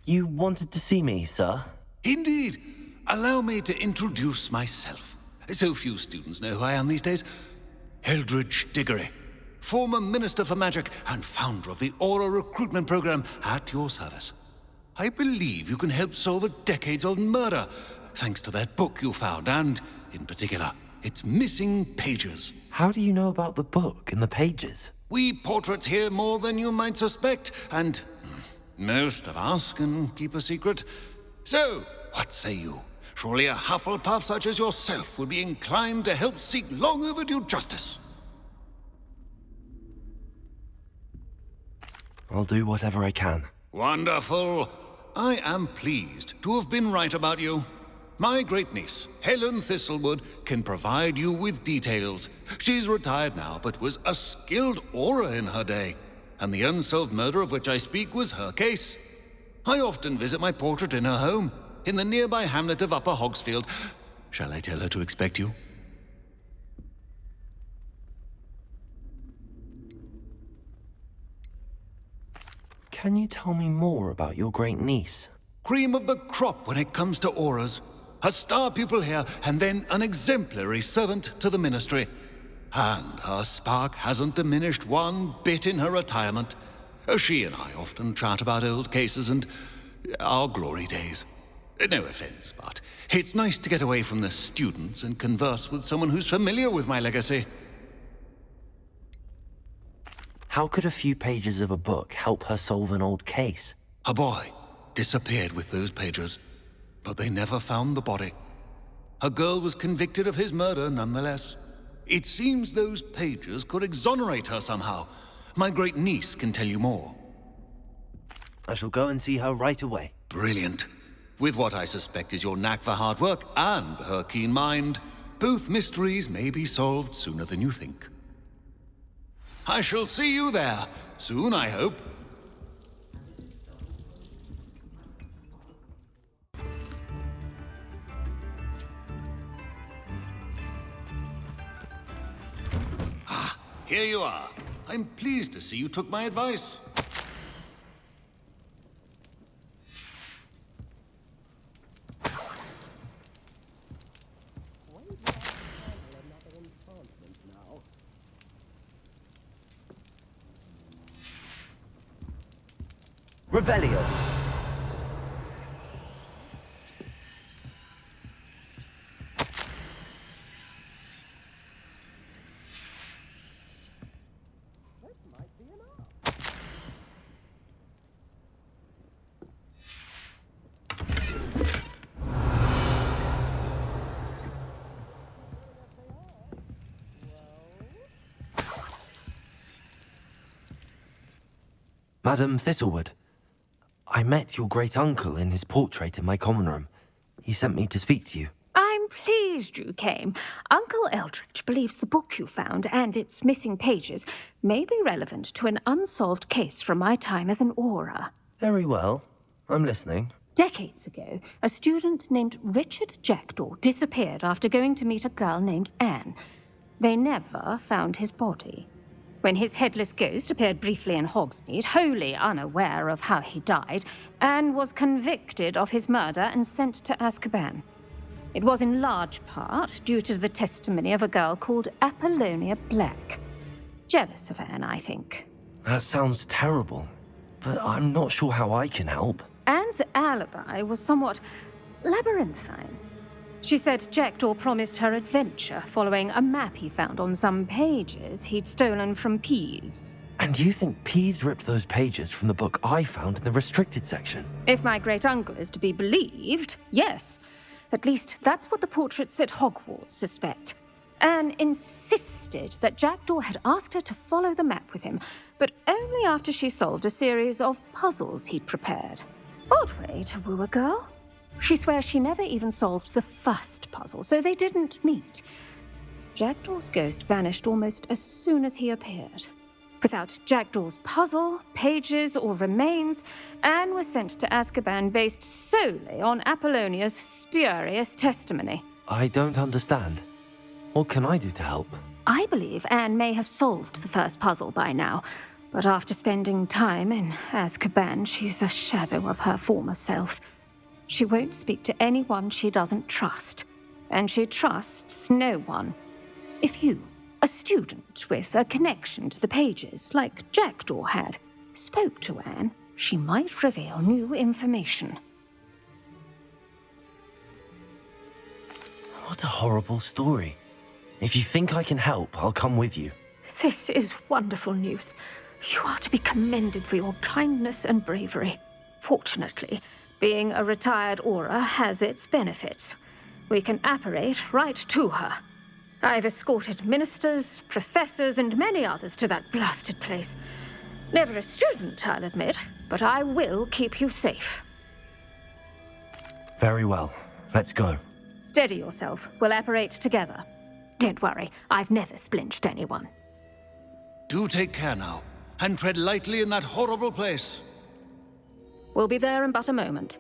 You wanted to see me, sir? Indeed. Allow me to introduce myself. So few students know who I am these days. Eldrid Diggory, former Minister for Magic and founder of the Aura recruitment program, at your service. I believe you can help solve a decades-old murder, thanks to that book you found, and, in particular, its missing pages. How do you know about the book and the pages? We portraits hear more than you might suspect, and most of us can keep a secret. So, what say you? Surely a Hufflepuff such as yourself would be inclined to help seek long overdue justice. I'll do whatever I can. Wonderful. I am pleased to have been right about you. My great-niece, Helen Thistlewood, can provide you with details. She's retired now, but was a skilled aura in her day. And the unsolved murder of which I speak was her case. I often visit my portrait in her home, in the nearby hamlet of Upper Hogsfield. Shall I tell her to expect you? Can you tell me more about your great-niece? Cream of the crop when it comes to auras. A star pupil here, and then an exemplary servant to the ministry. And her spark hasn't diminished one bit in her retirement. She and I often chat about old cases and our glory days. No offense, but it's nice to get away from the students and converse with someone who's familiar with my legacy. How could a few pages of a book help her solve an old case? A boy disappeared with those pages, but they never found the body. A girl was convicted of his murder nonetheless. It seems those pages could exonerate her somehow. My great-niece can tell you more. I shall go and see her right away. Brilliant. With what I suspect is your knack for hard work and her keen mind, both mysteries may be solved sooner than you think. I shall see you there, soon I hope. Ah, here you are. I'm pleased to see you took my advice. Revelio. Madam Thistlewood, I met your great-uncle in his portrait in my common room. He sent me to speak to you. I'm pleased you came. Uncle Eldrid believes the book you found and its missing pages may be relevant to an unsolved case from my time as an aura. Very well. I'm listening. Decades ago, a student named Richard Jackdaw disappeared after going to meet a girl named Anne. They never found his body. When his headless ghost appeared briefly in Hogsmeade, wholly unaware of how he died, Anne was convicted of his murder and sent to Azkaban. It was in large part due to the testimony of a girl called Apollonia Black. Jealous of Anne, I think. That sounds terrible, but I'm not sure how I can help. Anne's alibi was somewhat labyrinthine. She said Jackdaw promised her adventure following a map he found on some pages he'd stolen from Peeves. And you think Peeves ripped those pages from the book I found in the restricted section? If my great-uncle is to be believed, yes. At least that's what the portraits at Hogwarts suspect. Anne insisted that Jackdaw had asked her to follow the map with him, but only after she solved a series of puzzles he'd prepared. Odd way to woo a girl. She swears she never even solved the first puzzle, so they didn't meet. Jackdaw's ghost vanished almost as soon as he appeared. Without Jackdaw's puzzle, pages, or remains, Anne was sent to Azkaban based solely on Apollonia's spurious testimony. I don't understand. What can I do to help? I believe Anne may have solved the first puzzle by now, But after spending time in Azkaban, she's a shadow of her former self. She won't speak to anyone she doesn't trust, and she trusts no one. If you, a student with a connection to the pages, like Jackdaw had, spoke to Anne, she might reveal new information. What a horrible story. If you think I can help, I'll come with you. This is wonderful news. You are to be commended for your kindness and bravery. Fortunately, being a retired Auror has its benefits. We can apparate right to her. I've escorted ministers, professors, and many others to that blasted place. Never a student, I'll admit, but I will keep you safe. Very well. Let's go. Steady yourself. We'll apparate together. Don't worry, I've never splinched anyone. Do take care now, and tread lightly in that horrible place. We'll be there in but a moment.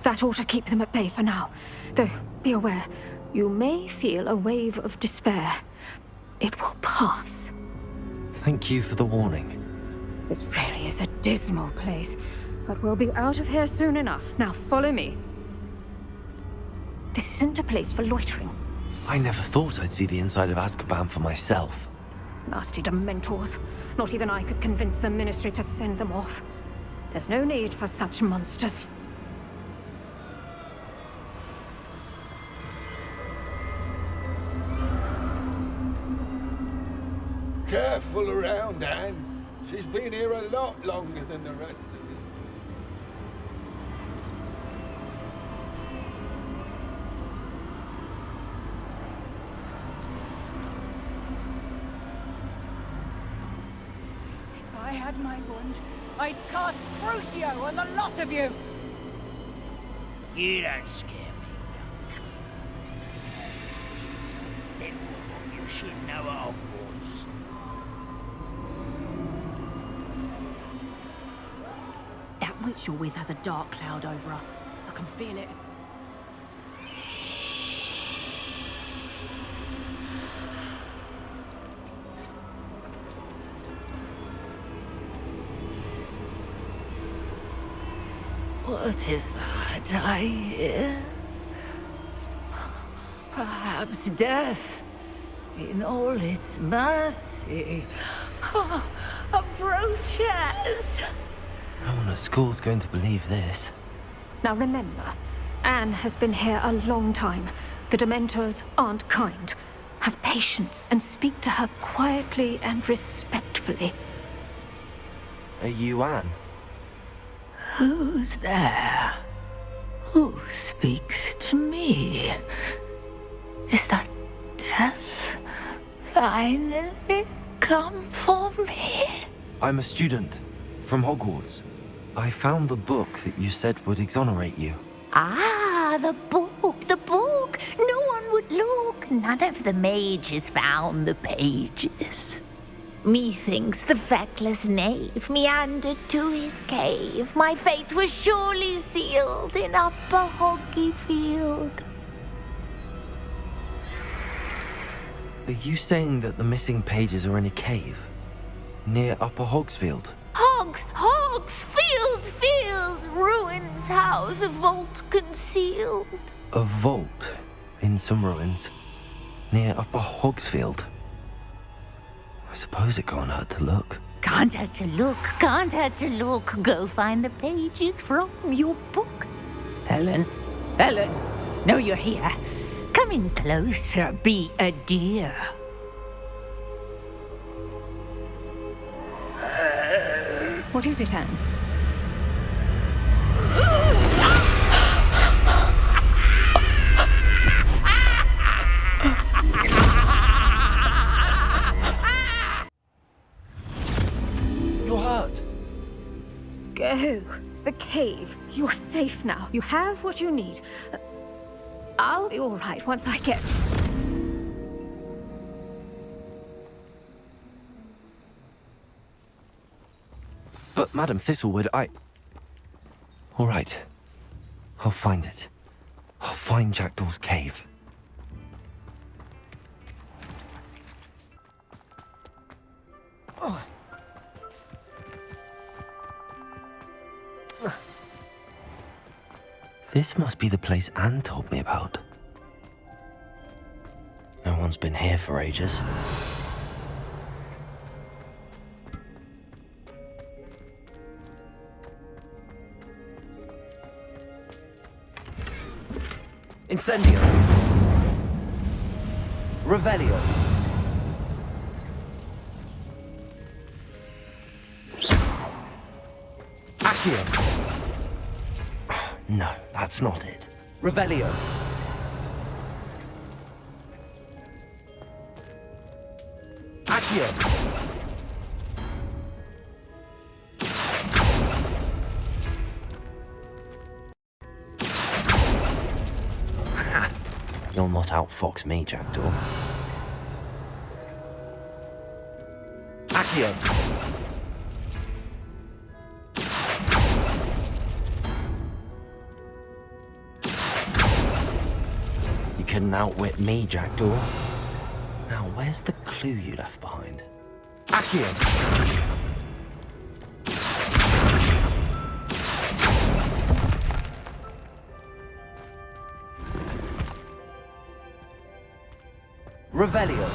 That ought to keep them at bay for now. Though, be aware, you may feel a wave of despair. It will pass. Thank you for the warning. This really is a dismal place, but we'll be out of here soon enough. Now follow me. This isn't a place for loitering. I never thought I'd see the inside of Azkaban for myself. Nasty Dementors. Not even I could convince the Ministry to send them off. There's no need for such monsters. Careful around, Anne. She's been here a lot longer than the rest of you. If I had my wand, I'd cast Crucio on the lot of you! You don't scare me, young. You should know at Hogwarts. That witch you're with has a dark cloud over her. I can feel it. What is that I hear? Perhaps death, in all its mercy, approaches. No one at school's going to believe this. Now remember, Anne has been here a long time. The Dementors aren't kind. Have patience and speak to her quietly and respectfully. Are you Anne? Who's there? Who speaks to me? Is that death finally come for me? I'm a student from Hogwarts. I found the book that you said would exonerate you. Ah, the book, the book. No one would look. None of the mages found the pages. Methinks the feckless knave meandered to his cave. My fate was surely sealed in Upper Hoggyfield. Are you saying that the missing pages are in a cave? Near Upper Hogsfield? Field, ruins house, a vault concealed. A vault in some ruins near Upper Hogsfield. I suppose it can't hurt to look. Can't hurt to look. Go find the pages from your book. Helen, no, you're here. Come in closer, be a dear. What is it, Anne? go. The cave. You're safe now. You have what you need. I'll be all right once I get... But, Madam Thistlewood, All right. I'll find it. I'll find Jackdaw's cave. This must be the place Anne told me about. No one's been here for ages. Incendio. Revelio. Accio. No, that's not it. Revelio. Accio. You'll not outfox me, Jackdaw. Accio. You couldn't outwit me, Jackdaw. Now, where's the clue you left behind? Accio. Revelio.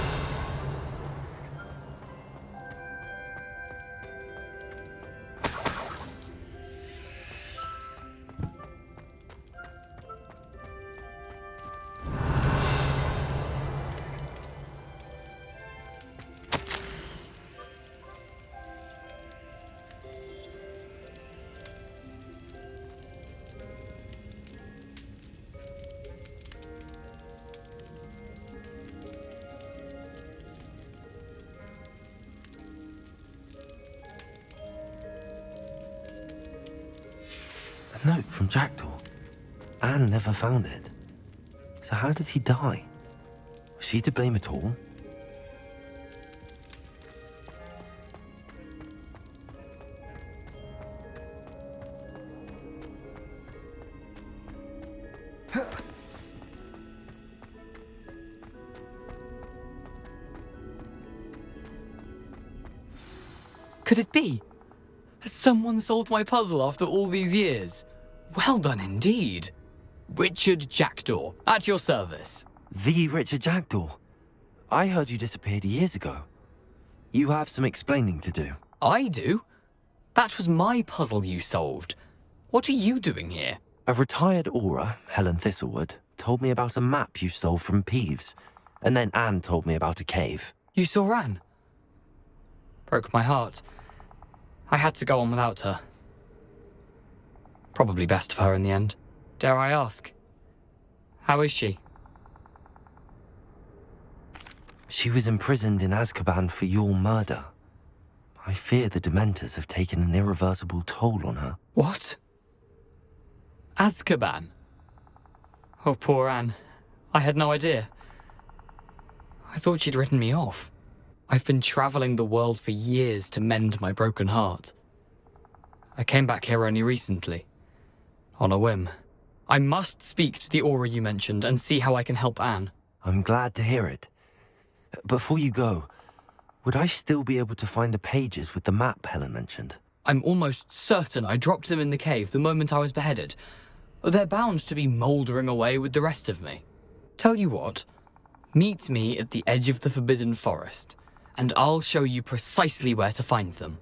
A note from Jackdaw. Anne never found it. So how did he die? Was she to blame at all? Could it be? Has someone solved my puzzle after all these years? Well done indeed. Richard Jackdaw, at your service. The Richard Jackdaw? I heard you disappeared years ago. You have some explaining to do. I do? That was my puzzle you solved. What are you doing here? A retired aura, Helen Thistlewood, told me about a map you stole from Peeves, and then Anne told me about a cave. You saw Anne? Broke my heart. I had to go on without her. Probably best of her in the end. Dare I ask? How is she? She was imprisoned in Azkaban for your murder. I fear the Dementors have taken an irreversible toll on her. What? Azkaban? Oh, poor Anne. I had no idea. I thought she'd written me off. I've been travelling the world for years to mend my broken heart. I came back here only recently, on a whim. I must speak to the aura you mentioned and see how I can help Anne. I'm glad to hear it. Before you go, would I still be able to find the pages with the map Helen mentioned? I'm almost certain I dropped them in the cave the moment I was beheaded. They're bound to be mouldering away with the rest of me. Tell you what, meet me at the edge of the Forbidden Forest, and I'll show you precisely where to find them.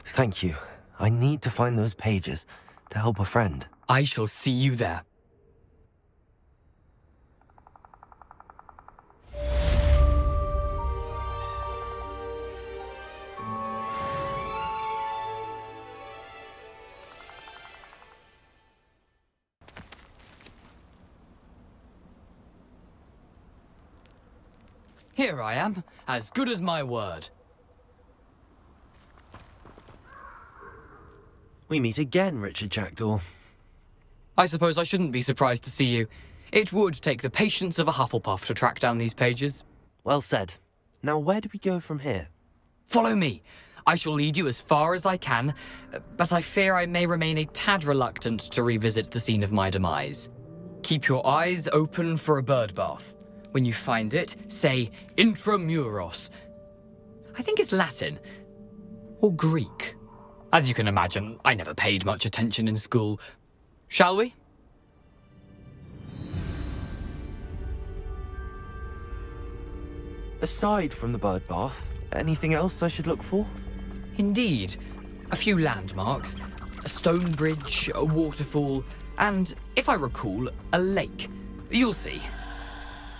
Thank you. I need to find those pages to help a friend. I shall see you there. Here I am, as good as my word. We meet again, Richard Jackdaw. I suppose I shouldn't be surprised to see you. It would take the patience of a Hufflepuff to track down these pages. Well said. Now where do we go from here? Follow me. I shall lead you as far as I can, but I fear I may remain a tad reluctant to revisit the scene of my demise. Keep your eyes open for a bird bath. When you find it, say intramuros. I think it's Latin. Or Greek. As you can imagine, I never paid much attention in school. Shall we? Aside from the bird bath, anything else I should look for? Indeed. A few landmarks, a stone bridge, a waterfall, and, if I recall, a lake. You'll see.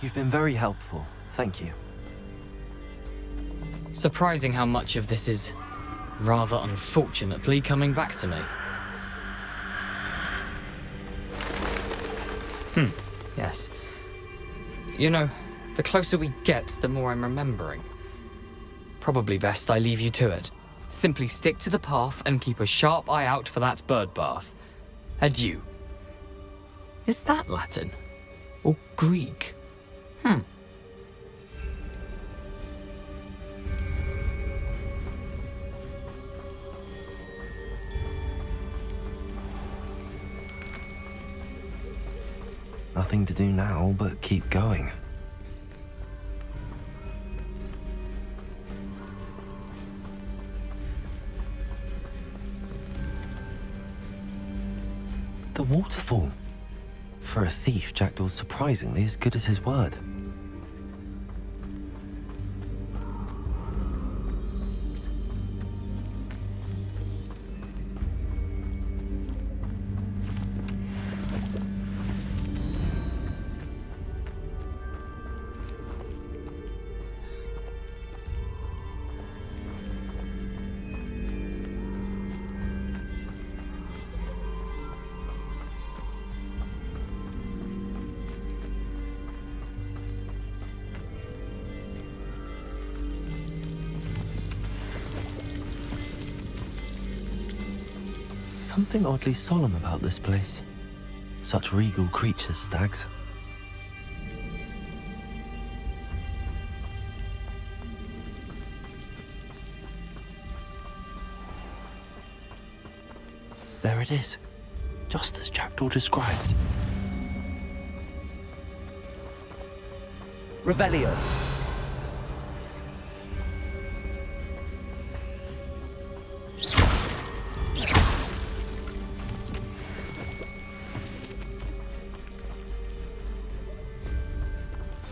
You've been very helpful. Thank you. Surprising how much of this is, rather unfortunately, coming back to me. Yes. You know, the closer we get, the more I'm remembering. Probably best I leave you to it. Simply stick to the path and keep a sharp eye out for that bird bath. Adieu. Is that Latin? Or Greek? Nothing to do now but keep going. The waterfall. For a thief, Jackdaw's surprisingly as good as his word. Something oddly solemn about this place. Such regal creatures, stags. There it is, just as Jackdaw described. Revelio.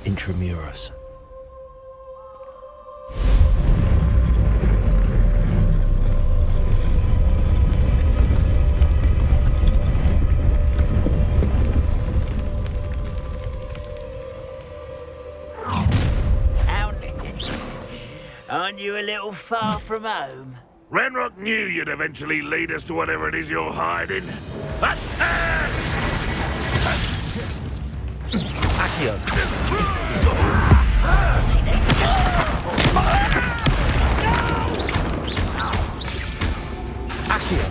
Intramuros. Aren't you a little far from home? Ranrock knew you'd eventually lead us to whatever it is you're hiding. Accio. Accio.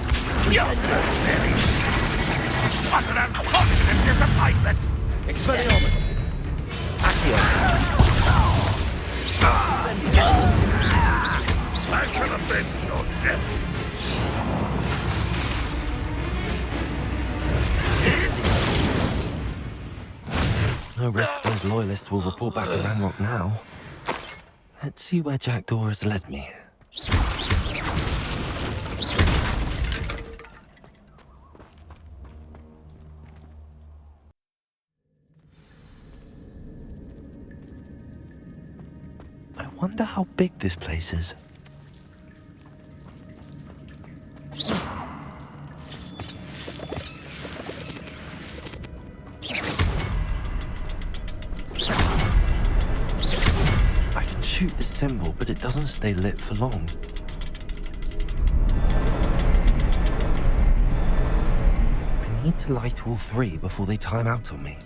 Utter and disappointment! Expelliarmus. Accio. I shall avenge your death. No risk those loyalists will report back to Ranrock now. Let's see where Jackdaw has led me. I wonder how big this place is. I can shoot the symbol, but it doesn't stay lit for long. I need to light all three before they time out on me.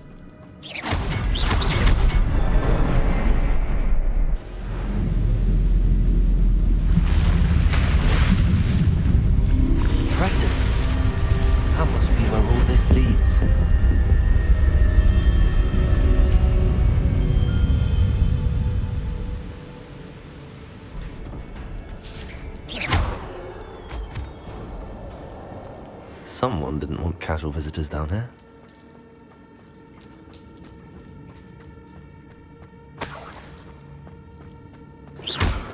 Impressive. Someone didn't want casual visitors down here.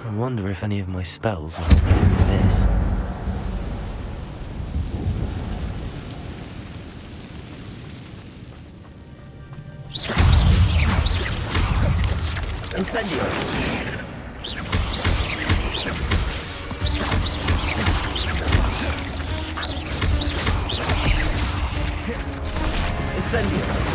I wonder if any of my spells will help me through this. Incendio! Incendio!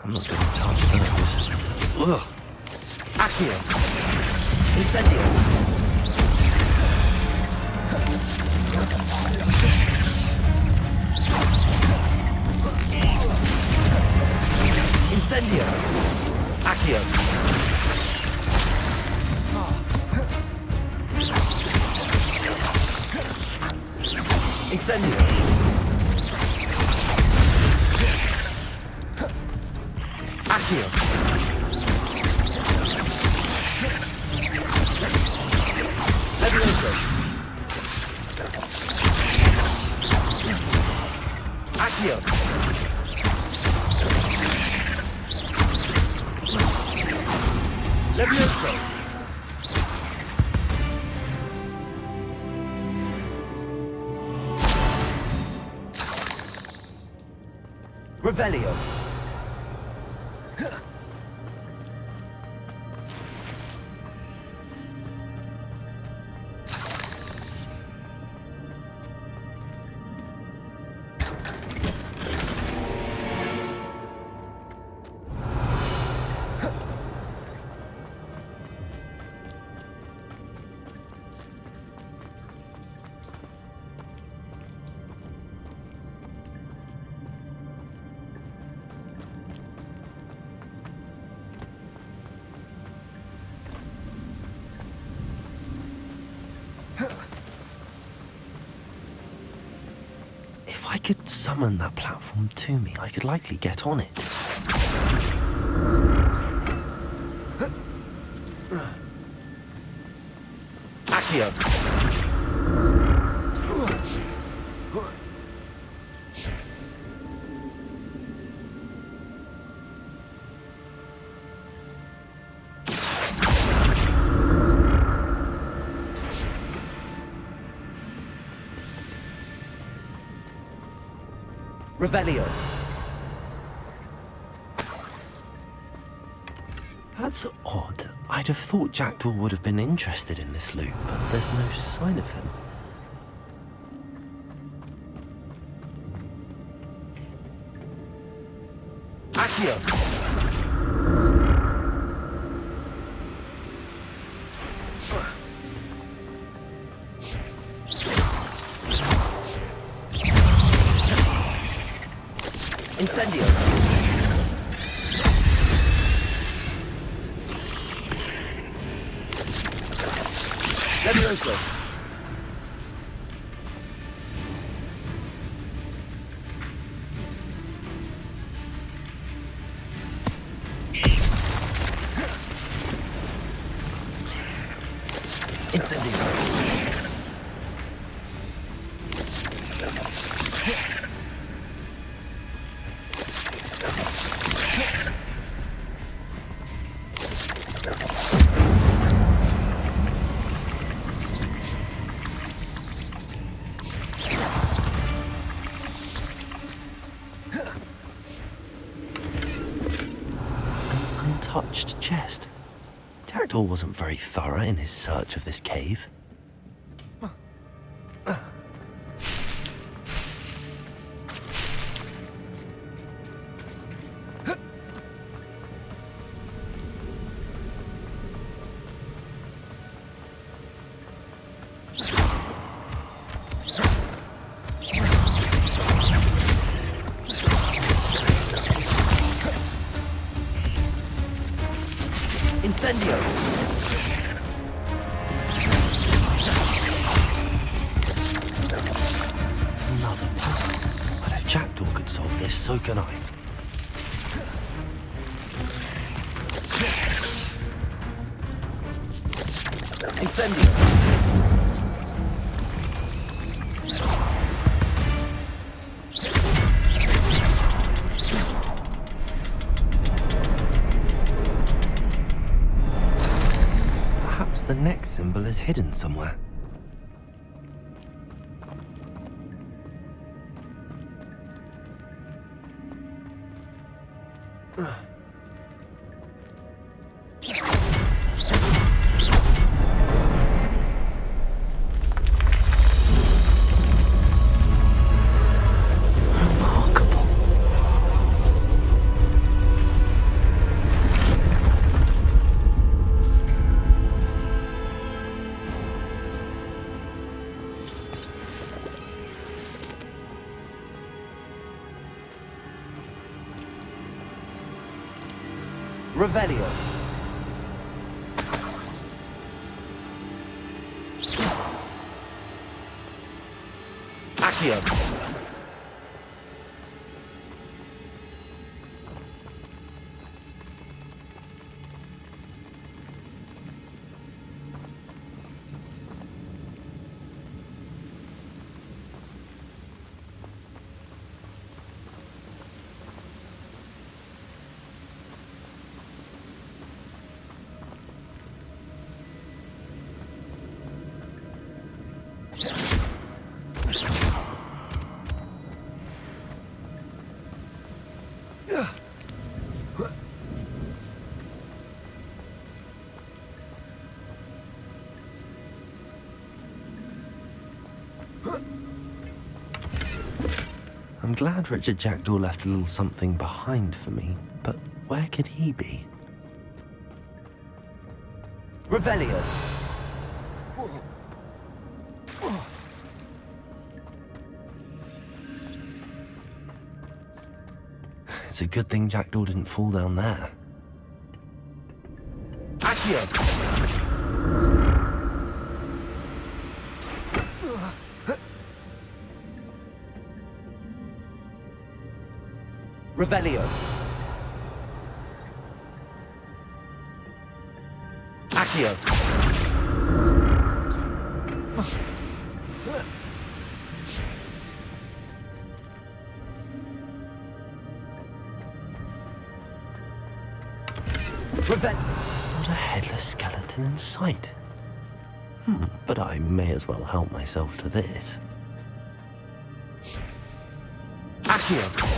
I'm not going to touch those. Ugh. Accio. Incendio. Incendio. Accio. Incendio. Accio. Levioso. Accio. Levioso. Revelio. If I could summon that platform to me, I could likely get on it. Accio. Revelio. That's odd. I'd have thought Jackdaw would have been interested in this loop, but there's no sign of him. Accio. Incendio. Levioso. Incendio. Untouched chest. Jackdaw wasn't very thorough in his search of this cave. Incendio! Another puzzle. But if Jackdaw could solve this, so can I. Incendio! Perhaps the next symbol is hidden somewhere. Revelio. Accio. I'm glad Richard Jackdaw left a little something behind for me, but where could he be? Revelio! It's a good thing Jackdaw didn't fall down there. Accio! Revelio. Accio. Not a headless skeleton in sight. But I may as well help myself to this. Accio.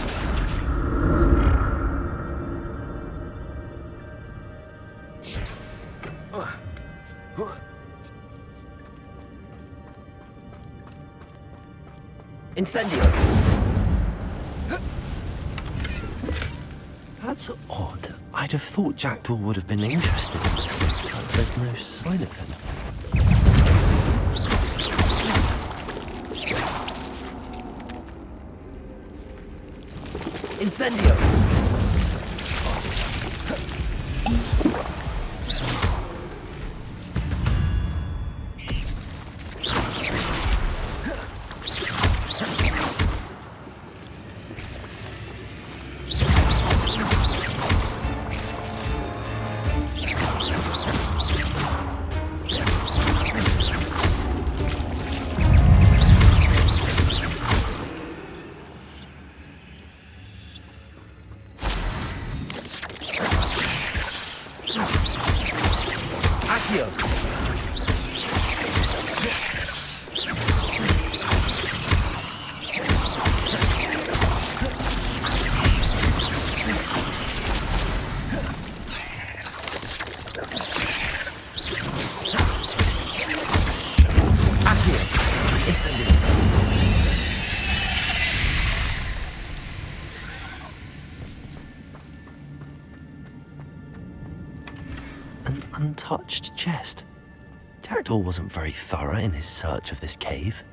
Incendio. That's odd. I'd have thought Jackdaw would have been interested in this, but there's no sign of him. Incendio. An untouched chest. Jackdaw wasn't very thorough in his search of this cave.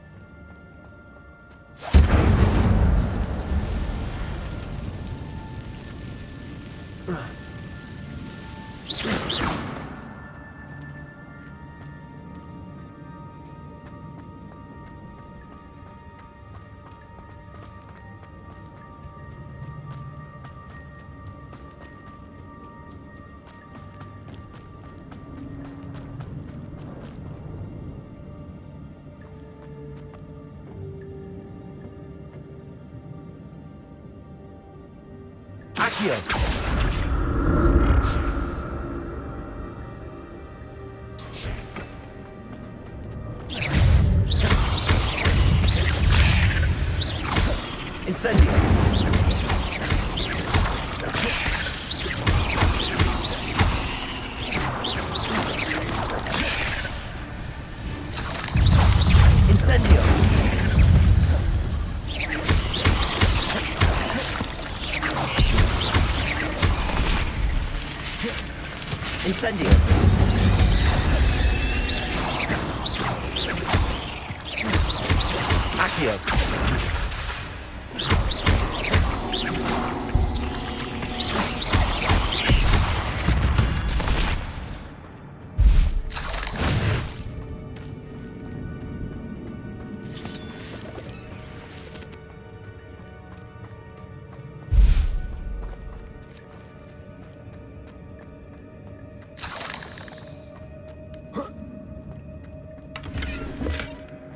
Accio! Incendio! Incendio! Incendio! Accio!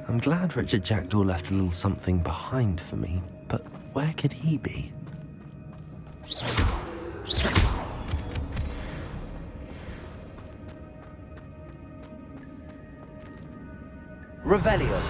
I'm glad Richard Jackdaw left a little something behind for me, but where could he be? Revelio.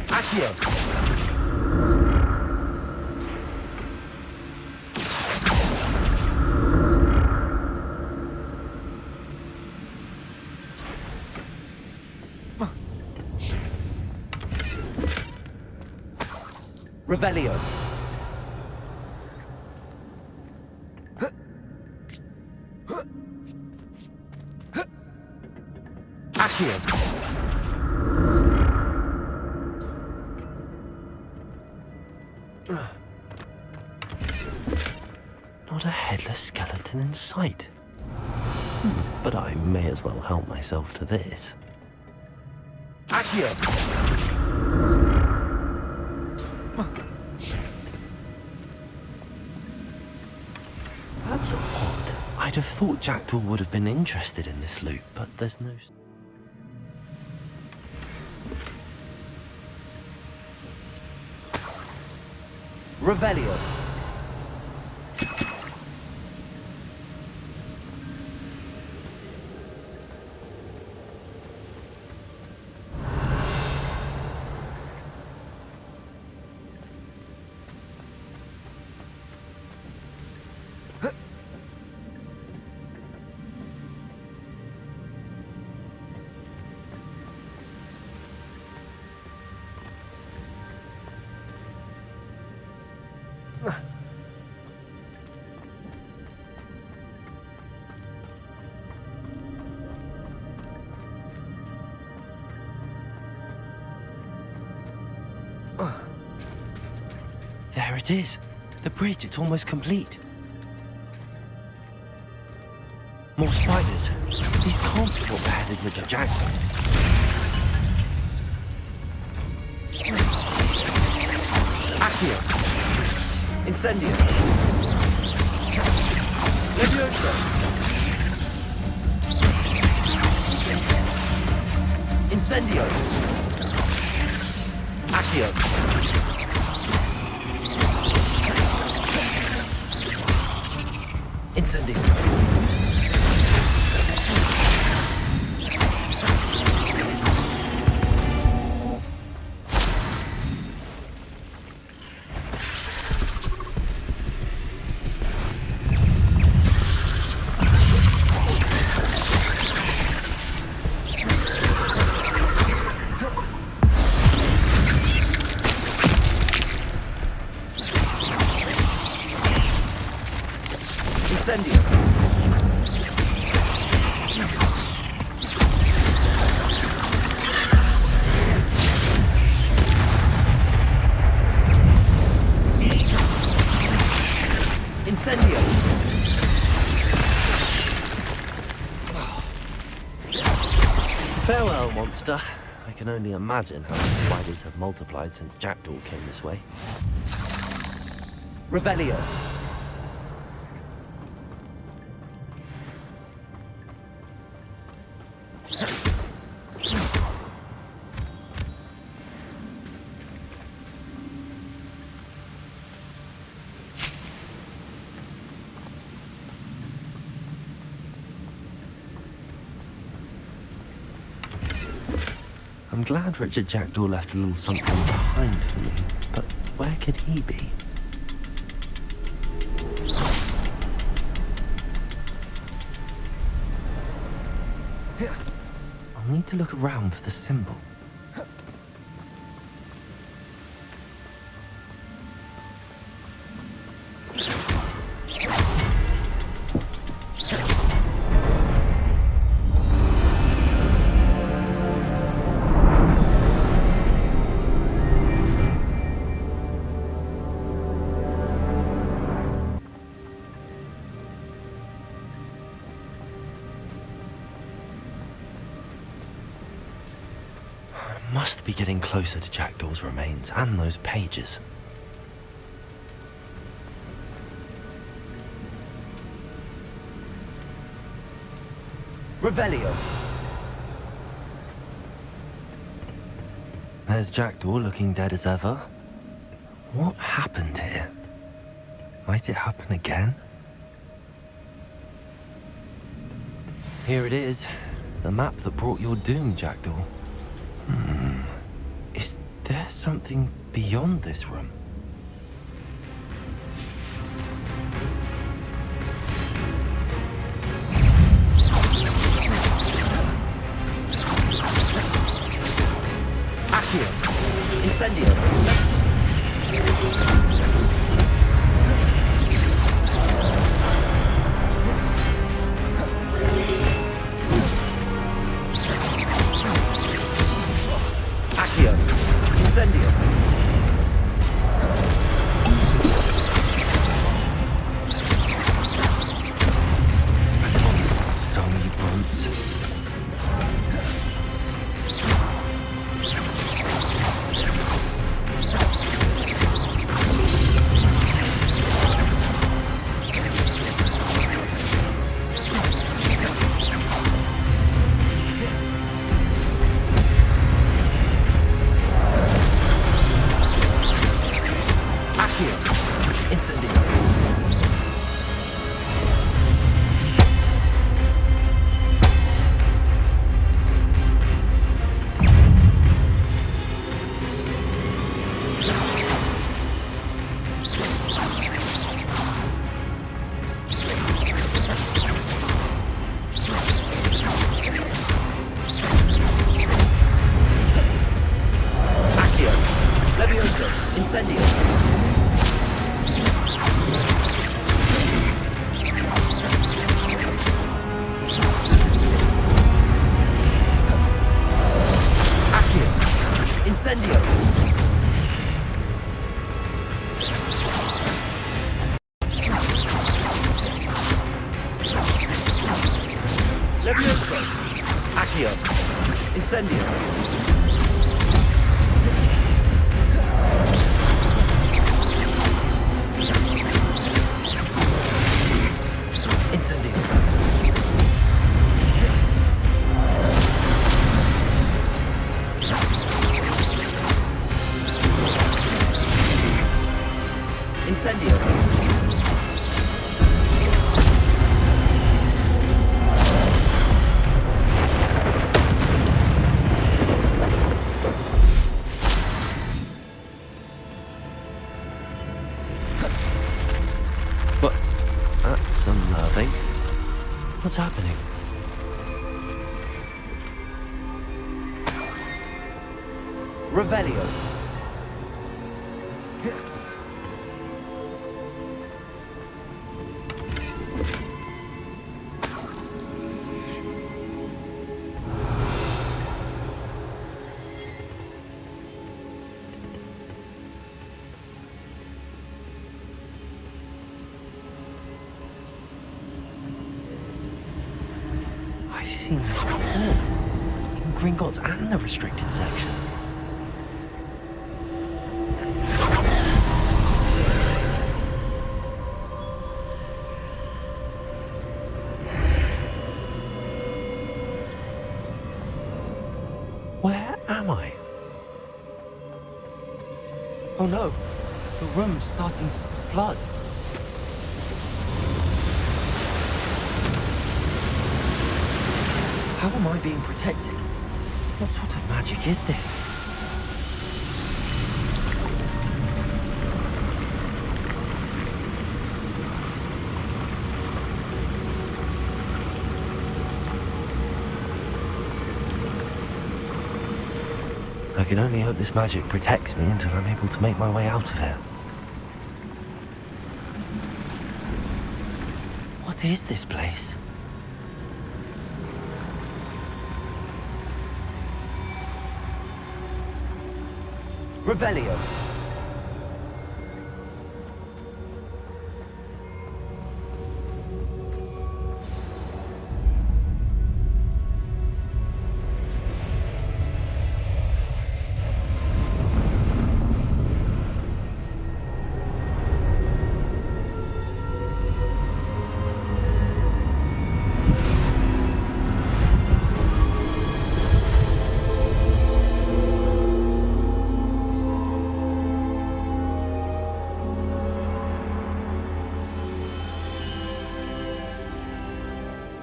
Accio! Revelio. Accio. Not a headless skeleton in sight. But I may as well help myself to this. Accio! That's odd. I'd have thought Jackdaw would have been interested in this loot, but there's no... Revelio. There it is. The bridge, it's almost complete. More spiders. These can't be what beheaded Richard Jackdaw. Accio. Incendio. Levioso. Incendio. Accio. Incendio. Incendio. monster. I can only imagine how the spiders have multiplied since Jackdaw came this way. Revelio. I'm glad Richard Jackdaw left a little something behind for me, but where could he be? I'll need to look around for the symbol. Must be getting closer to Jackdaw's remains and those pages. Revelio. There's Jackdaw looking dead as ever. What happened here? Might it happen again? Here it is. The map that brought your doom, Jackdaw. Is there something beyond this room? Accio! Incendio! Incendio! Spectacles, so many Brooms. What's happening? Revelio. I've seen this before. In Gringotts and the restricted section. Where am I? Oh no, the room's starting to flood. How am I being protected? What sort of magic is this? I can only hope this magic protects me until I'm able to make my way out of here. What is this place? Revelio.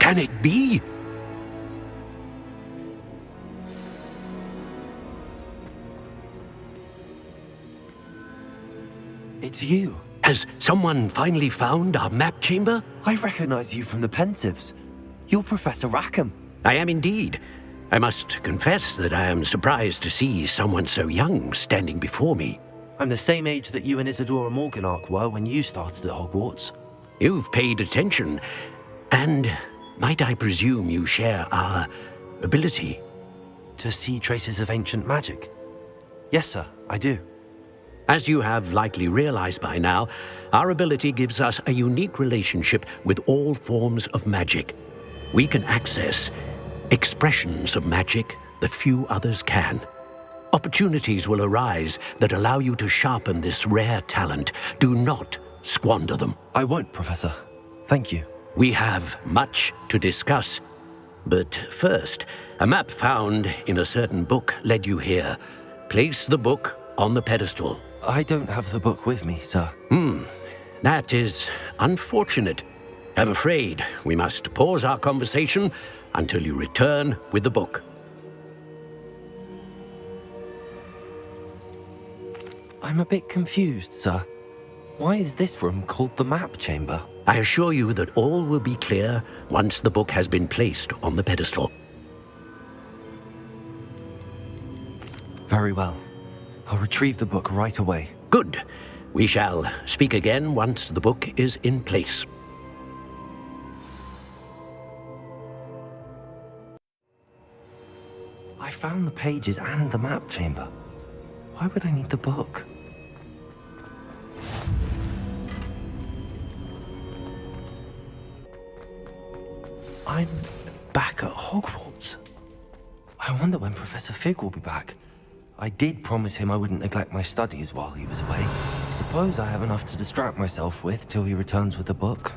Can it be? It's you. Has someone finally found our map chamber? I recognize you from the Pensives. You're Professor Rackham. I am indeed. I must confess that I am surprised to see someone so young standing before me. I'm the same age that you and Isadora Morganach were when you started at Hogwarts. You've paid attention, and might I presume you share our ability? To see traces of ancient magic? Yes, sir, I do. As you have likely realized by now, our ability gives us a unique relationship with all forms of magic. We can access expressions of magic that few others can. Opportunities will arise that allow you to sharpen this rare talent. Do not squander them. I won't, Professor. Thank you. We have much to discuss. But first, a map found in a certain book led you here. Place the book on the pedestal. I don't have the book with me, sir. That is unfortunate. I'm afraid we must pause our conversation until you return with the book. I'm a bit confused, sir. Why is this room called the map chamber? I assure you that all will be clear once the book has been placed on the pedestal. Very well. I'll retrieve the book right away. Good. We shall speak again once the book is in place. I found the pages and the map chamber. Why would I need the book? I'm back at Hogwarts. I wonder when Professor Fig will be back. I did promise him I wouldn't neglect my studies while he was away. Suppose I have enough to distract myself with till he returns with the book.